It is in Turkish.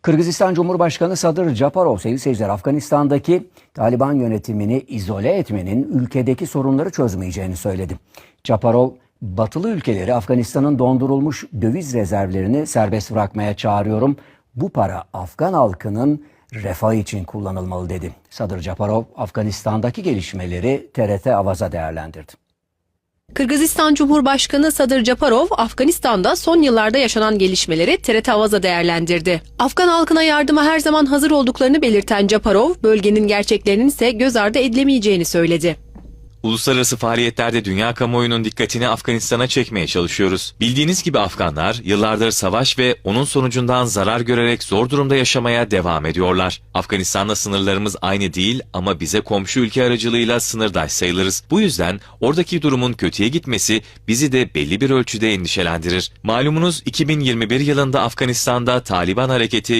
Kırgızistan Cumhurbaşkanı Sadır Japarov, sevgili seyirciler, Afganistan'daki Taliban yönetimini izole etmenin ülkedeki sorunları çözmeyeceğini söyledi. Japarov, batılı ülkeleri Afganistan'ın dondurulmuş döviz rezervlerini serbest bırakmaya çağırıyorum. Bu para Afgan halkının refahı için kullanılmalı dedi. Sadır Japarov, Afganistan'daki gelişmeleri TRT Avaz'a değerlendirdi. Kırgızistan Cumhurbaşkanı Sadır Japarov, Afganistan'da son yıllarda yaşanan gelişmeleri TRT Avaz'a değerlendirdi. Afgan halkına yardıma her zaman hazır olduklarını belirten Japarov, bölgenin gerçeklerinin ise göz ardı edilemeyeceğini söyledi. Uluslararası faaliyetlerde dünya kamuoyunun dikkatini Afganistan'a çekmeye çalışıyoruz. Bildiğiniz gibi Afganlar yıllardır savaş ve onun sonucundan zarar görerek zor durumda yaşamaya devam ediyorlar. Afganistan'la sınırlarımız aynı değil ama bize komşu ülke aracılığıyla sınırdaş sayılırız. Bu yüzden oradaki durumun kötüye gitmesi bizi de belli bir ölçüde endişelendirir. Malumunuz 2021 yılında Afganistan'da Taliban hareketi